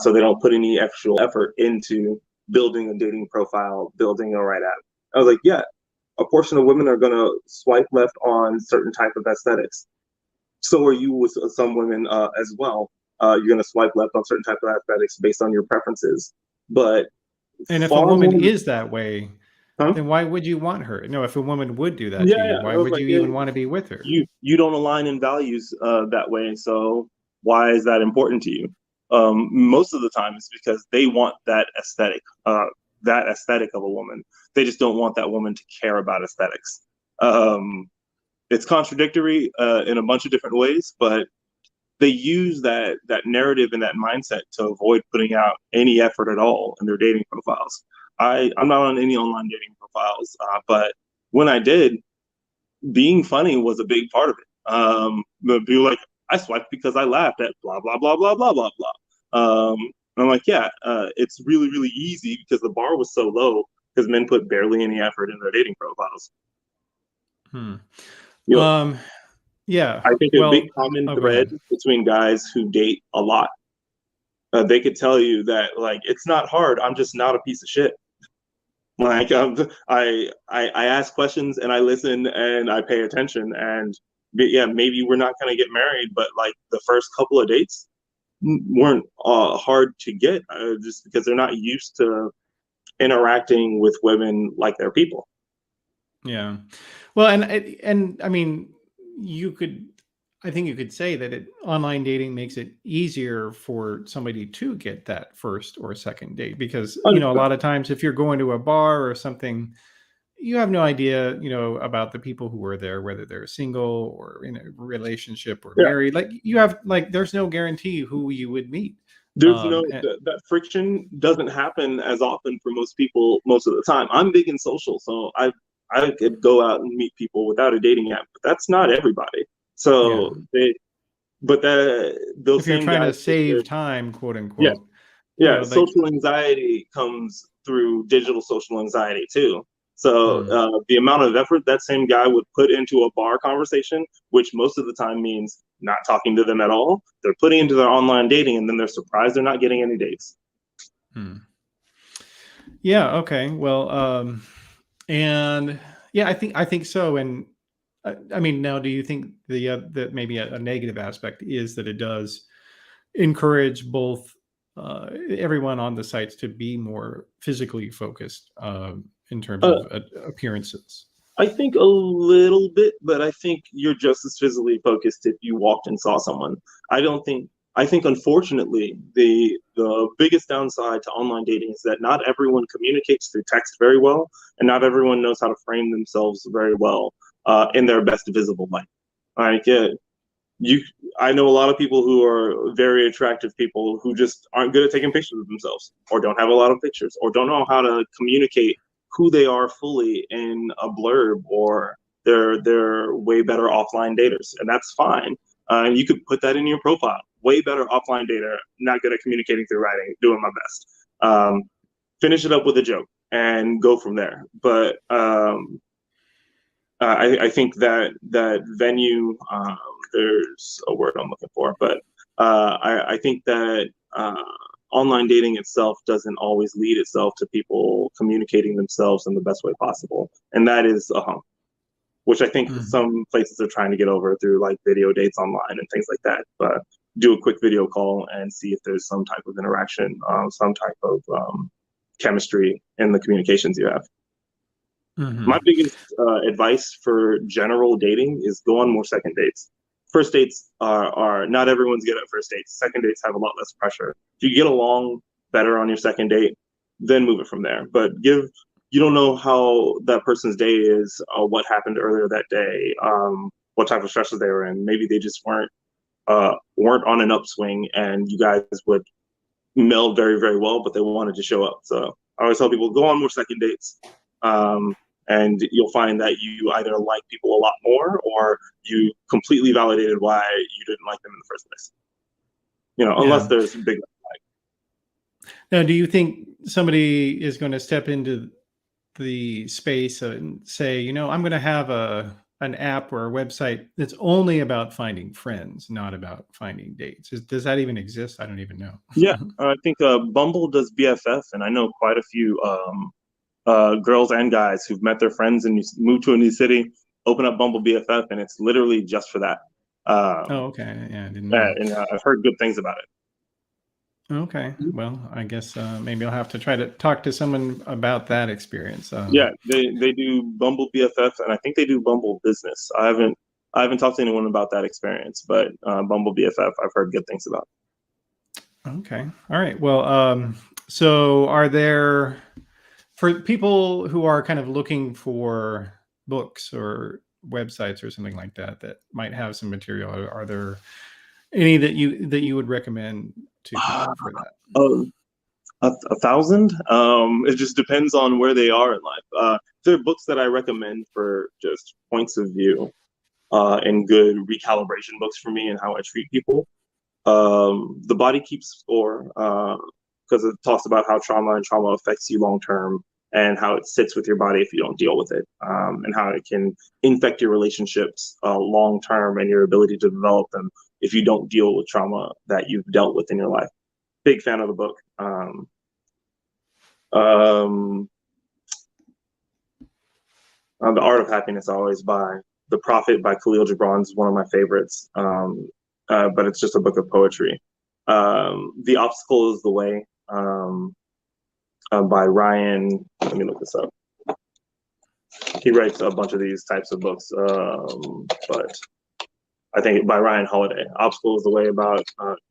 So they don't put any actual effort into building a dating profile, building a right app. I was like, yeah, a portion of women are going to swipe left on certain type of aesthetics. So are you with some women as well. You're going to swipe left on certain type of aesthetics based on your preferences. But And if a far woman more, is that way, huh? then why would you want her? No, if a woman would do that Yeah, to you, yeah. why I was would like, you yeah, even want to be with her? you don't align in values that way. So why is that important to you? Most of the time, it's because they want that aesthetic of a woman. They just don't want that woman to care about aesthetics. It's contradictory in a bunch of different ways, but they use that narrative and that mindset to avoid putting out any effort at all in their dating profiles. I'm not on any online dating profiles, but when I did, being funny was a big part of it. Be like, I swiped because I laughed at blah blah blah blah blah blah blah. And I'm like, yeah, it's really really easy because the bar was so low because men put barely any effort in their dating profiles. Hmm. You know, Yeah. I think a big Well, common oh, go thread ahead. between guys who date a lot, they could tell you that like it's not hard. I'm just not a piece of shit. Like I ask questions and I listen and I pay attention and yeah, maybe we're not gonna get married, but like the first couple of dates weren't hard to get just because they're not used to interacting with women like they're people. Yeah. Well, and I mean, you could, I think you could say that online dating makes it easier for somebody to get that first or second date because, a lot of times if you're going to a bar or something, you have no idea, about the people who are there, whether they're single or in a relationship or Yeah, married. There's no guarantee who you would meet. there's no And, that friction doesn't happen as often for most people most of the time. I'm big in social, so I could go out and meet people without a dating app, but that's not everybody. yeah, So those if you're same trying guys to think save they're time, quote yeah, unquote, yeah. like, Social anxiety comes through digital social anxiety too. So hmm, the amount of effort that same guy would put into a bar conversation, which most of the time means not talking to them at all, they're putting into their online dating, and then they're surprised they're not getting any dates. hmm. Yeah. Okay. Well, and yeah, I think so. And I mean, now, do you think that maybe a negative aspect is that it does encourage both everyone on the sites to be more physically focused in terms Uh, of appearances? I think a little bit, but I think you're just as physically focused if you walked and saw someone. I don't think I think, unfortunately, the biggest downside to online dating is that not everyone communicates through text very well, and not everyone knows how to frame themselves very well in their best visible light. Like, you, I know a lot of people who are very attractive people who just aren't good at taking pictures of themselves, or don't have a lot of pictures, or don't know how to communicate who they are fully in a blurb, or they're way better offline daters, and that's fine. And you could put that in your profile. Way better offline dater, not good at communicating through writing, doing my best. Finish it up with a joke and go from there. But I think that venue, there's a word I'm looking for, but I think that online dating itself doesn't always lead itself to people communicating themselves in the best way possible, and that is a hump, which I think some places are trying to get over through like video dates online and things like that. But do a quick video call and see if there's some type of interaction, some type of chemistry in the communications you have. My biggest advice for general dating is go on more second dates. First dates are not everyone's good at first dates. Second dates have a lot less pressure. If you get along better on your second date, then move it from there. But you don't know how that person's day is, what happened earlier that day, what type of stresses they were in. Maybe they just weren't on an upswing, and you guys would meld very, very well, but they wanted to show up. So I always tell people, go on more second dates. And you'll find that you either like people a lot more, or you completely validated why you didn't like them in the first place. Unless there's a big like. Now, do you think somebody is going to step into the space and say, I'm going to have an app or a website that's only about finding friends, not about finding dates? Does that even exist? I don't even know. Yeah, I think Bumble does BFF, and I know quite a few girls and guys who've met their friends and moved to a new city, open up Bumble BFF, and it's literally just for that. Okay. Yeah, I didn't know. And I've heard good things about it. Okay. Well, I guess maybe I'll have to try to talk to someone about that experience. Yeah, they do Bumble BFF, and I think they do Bumble Business. I haven't talked to anyone about that experience, but Bumble BFF, I've heard good things about. Okay. All right. Well, so are there, for people who are kind of looking for books or websites or something like that that might have some material, are there any that you would recommend to people for that? 1,000. It just depends on where they are in life. There are books that I recommend for just points of view and good recalibration books for me and how I treat people. The Body Keeps Score, because it talks about how trauma affects you long term, and how it sits with your body if you don't deal with it, and how it can infect your relationships long term and your ability to develop them if you don't deal with trauma that you've dealt with in your life. Big fan of the book. The Art of Happiness, always by The Prophet by Khalil Gibran, is one of my favorites, but it's just a book of poetry. The Obstacle is the Way, by Ryan. Let me look this up. He writes a bunch of these types of books, but I think by Ryan Holiday. Obstacle is the Way, about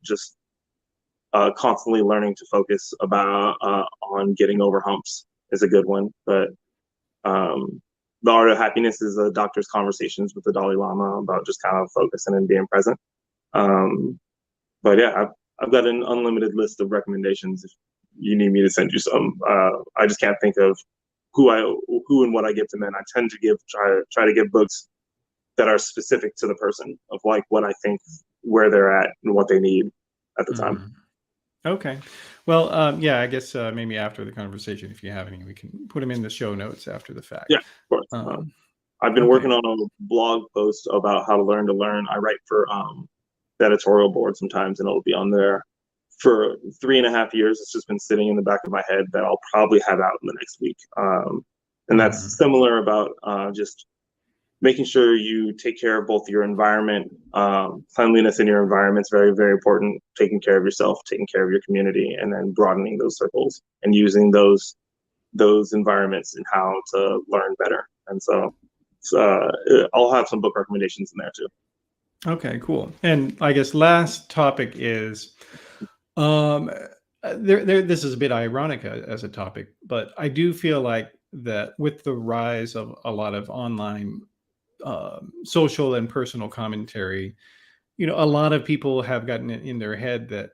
just constantly learning to focus on getting over humps, is a good one. But The Art of Happiness is a doctor's conversations with the Dalai Lama about just kind of focusing and being present. But yeah, I've got an unlimited list of recommendations if you need me to send you some. I just can't think of who and what I give to men. I tend to try to give books that are specific to the person, of like what I think, where they're at, and what they need at the time. Okay. Well, yeah, I guess maybe after the conversation, if you have any, we can put them in the show notes after the fact. Yeah, of course. I've been working on a blog post about how to learn to learn. I write for the editorial board sometimes, and it'll be on there for 3.5 years. It's just been sitting in the back of my head that I'll probably have out in the next week. And that's similar about just making sure you take care of both your environment. Cleanliness in your environment is very, very important. Taking care of yourself, taking care of your community, and then broadening those circles and using those environments and how to learn better. And so I'll have some book recommendations in there too. Okay, cool. And I guess last topic is um this is a bit ironic as a topic, but I do feel like that with the rise of a lot of online social and personal commentary, a lot of people have gotten it in their head that,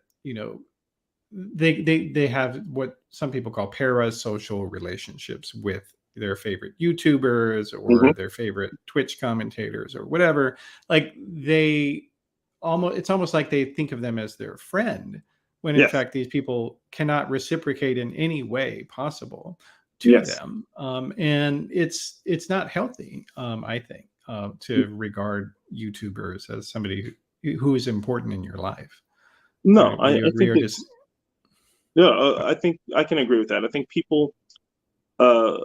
they have what some people call parasocial relationships with their favorite YouTubers or Hmm. their favorite Twitch commentators or whatever. Like it's almost like they think of them as their friend, when in Yes. fact these people cannot reciprocate in any way possible to Yes. them, and it's not healthy, I think, to regard YouTubers as somebody who is important in your life. No, Would you I agree think or it's, just? yeah, I think I can agree with that. I think people, uh,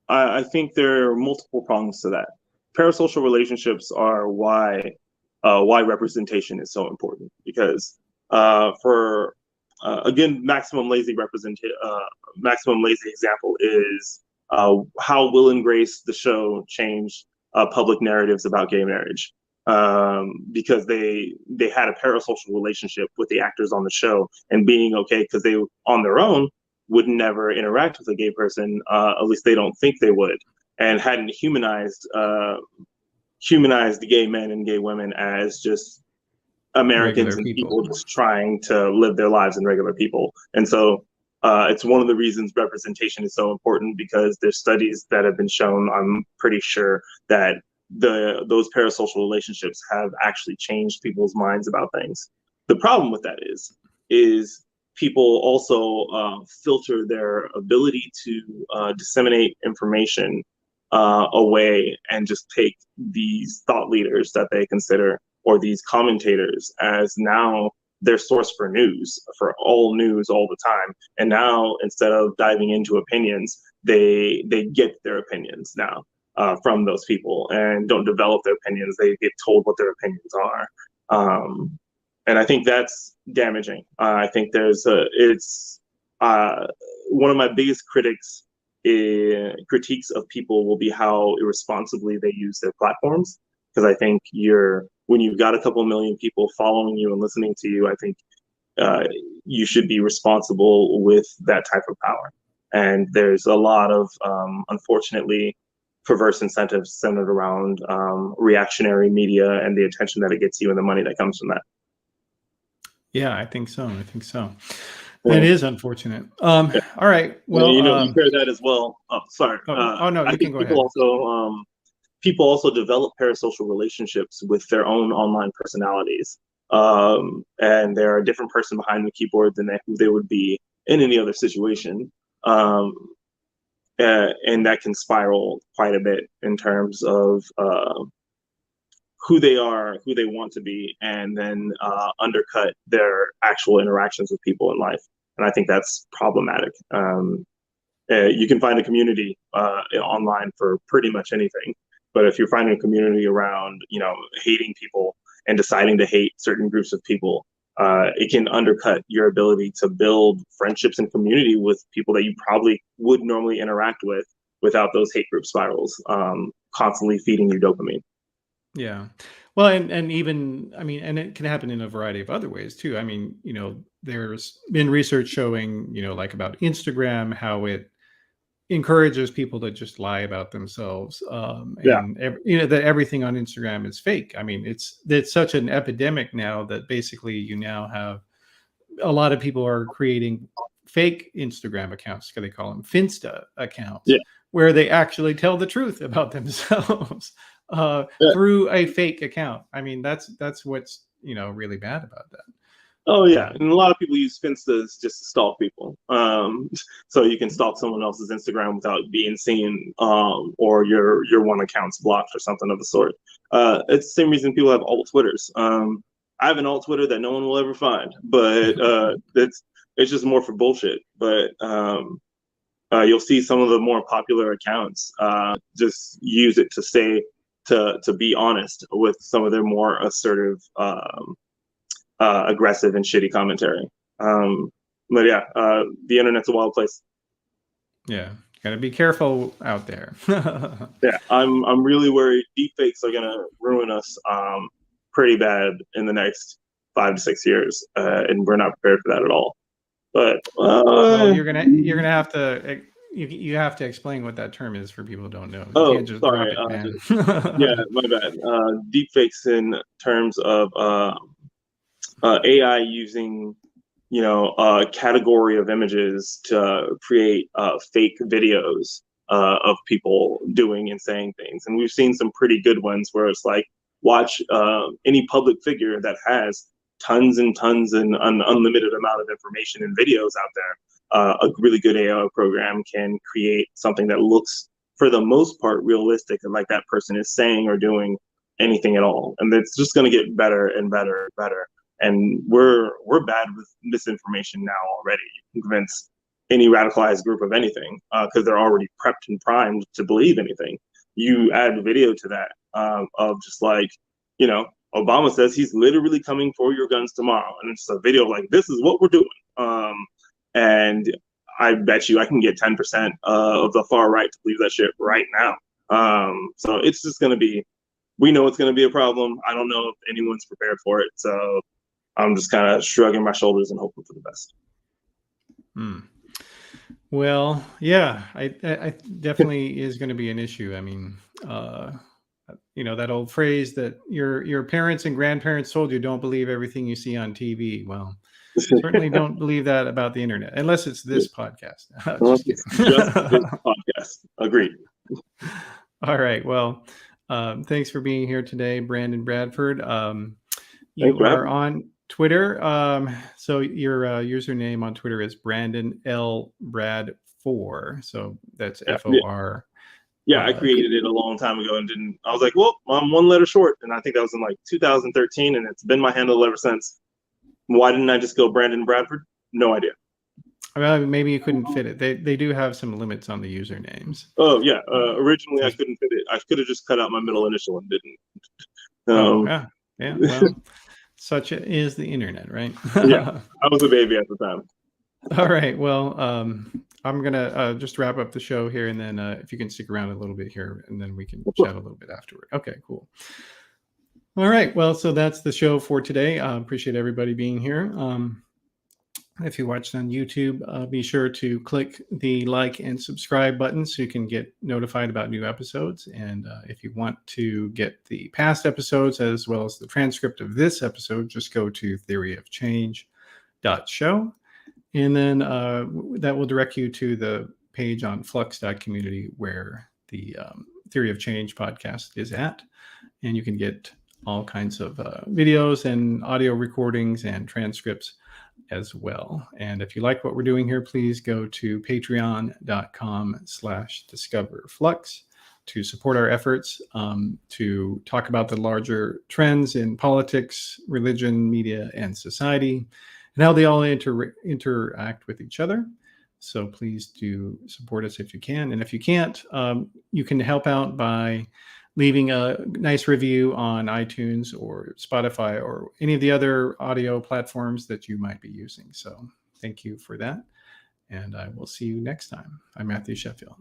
I think there are multiple prongs to that. Parasocial relationships are why representation is so important because for again, maximum lazy example is how Will and Grace the show changed public narratives about gay marriage, because they had a parasocial relationship with the actors on the show and being okay because they on their own would never interact with a gay person, at least they don't think they would, and hadn't humanized the gay men and gay women as just Americans Regular and people. people just trying to live their lives and regular people. And so it's one of the reasons representation is so important because there's studies that have been shown, I'm pretty sure, that those parasocial relationships have actually changed people's minds about things. The problem with that is people also filter their ability to disseminate information away and just take these thought leaders that they consider or these commentators as now their source for news, for all news all the time. And now instead of diving into opinions, they get their opinions now from those people and don't develop their opinions. They get told what their opinions are. And I think that's damaging. I think it's uh, one of my biggest critiques of people will be how irresponsibly they use their platforms. Because I think when you've got a couple million people following you and listening to you, I think uh, you should be responsible with that type of power. And there's a lot of, unfortunately, perverse incentives centered around reactionary media and the attention that it gets you and the money that comes from that. Yeah, I think so. I think so. It Yeah. is unfortunate. All right. And, Well, you hear that as well. Oh, sorry. oh no, I you can think go ahead. people also develop parasocial relationships with their own online personalities. And they're a different person behind the keyboard than who they would be in any other situation. Um, and that can spiral quite a bit in terms of who they are, who they want to be, and then undercut their actual interactions with people in life. And I think that's problematic. You can find a community online for pretty much anything. But if you're finding a community around, hating people and deciding to hate certain groups of people, it can undercut your ability to build friendships and community with people that you probably would normally interact with without those hate group spirals constantly feeding you dopamine. Yeah. Well, and even, I mean, and it can happen in a variety of other ways too. I mean, there's been research showing, like about Instagram, how it encourages people to just lie about themselves, Yeah. and that everything on Instagram is fake. I mean, it's such an epidemic now that basically you now have a lot of people are creating fake Instagram accounts, they call them Finsta accounts, Yeah. where they actually tell the truth about themselves Yeah. through a fake account. I mean, that's what's really bad about that. Oh yeah, and a lot of people use Finstas just to stalk people. So you can stalk someone else's Instagram without being seen, or your one account's blocked or something of the sort. It's the same reason people have alt Twitters. I have an alt Twitter that no one will ever find, but it's just more for bullshit. But you'll see some of the more popular accounts just use it to say to be honest with some of their more assertive. Aggressive and shitty commentary. But yeah, the internet's a wild place. Yeah, Gotta be careful out there. Yeah, I'm really worried deepfakes are gonna ruin us pretty bad in the next 5 to 6 years, and we're not prepared for that at all. But Well, you're gonna have to you have to explain what that term is for people who don't know. You oh, can't just drop sorry. it, man. Yeah, my bad. Deepfakes in terms of AI using, a category of images to create fake videos of people doing and saying things. And we've seen some pretty good ones where it's like, watch any public figure that has tons and tons and an unlimited amount of information and videos out there. A really good AI program can create something that looks, for the most part, realistic and like that person is saying or doing anything at all. And it's just going to get better and better and better. And we're bad with misinformation now already. You can convince any radicalized group of anything because they're already prepped and primed to believe anything. You add video to that of just like, Obama says he's literally coming for your guns tomorrow, and it's a video like, this is what we're doing. And I bet you I can get 10% of the far right to believe that shit right now. So it's just going to be, we know it's going to be a problem. I don't know if anyone's prepared for it. So I'm just kind of shrugging my shoulders and hoping for the best. Well, yeah, I definitely is going to be an issue. I mean, that old phrase that your parents and grandparents told you, don't believe everything you see on TV. Well, certainly don't believe that about the internet, unless it's this podcast. Just kidding. Just this podcast. Agreed. All right. Well, thanks for being here today, Brandon Bradford. You are on Twitter. So your username on Twitter is Brandon L. Brad 4. So that's FOR. Yeah, I created it a long time ago and I was like, well, I'm one letter short. And I think that was in like 2013, and it's been my handle ever since. Why didn't I just go Brandon Bradford? No idea. Well, maybe you couldn't fit it. They do have some limits on the usernames. Oh, yeah. Originally, I couldn't fit it. I could have just cut out my middle initial and didn't. Yeah. Well, such is the internet, right? Yeah, I was a baby at the time. All right. Well, I'm going to just wrap up the show here, and then if you can stick around a little bit here, and then we can chat a little bit afterward. Okay, cool. All right. Well, so that's the show for today. Appreciate everybody being here. If you watched on YouTube, be sure to click the like and subscribe button so you can get notified about new episodes. And if you want to get the past episodes as well as the transcript of this episode, just go to theoryofchange.show. And then that will direct you to the page on flux.community where the Theory of Change podcast is at. And you can get all kinds of videos and audio recordings and transcripts as well. And if you like what we're doing here, please go to patreon.com/discoverflux to support our efforts to talk about the larger trends in politics, religion, media, and society, and how they all interact with each other. So please do support us if you can. And if you can't, you can help out by leaving a nice review on iTunes or Spotify or any of the other audio platforms that you might be using. So thank you for that. And I will see you next time. I'm Matthew Sheffield.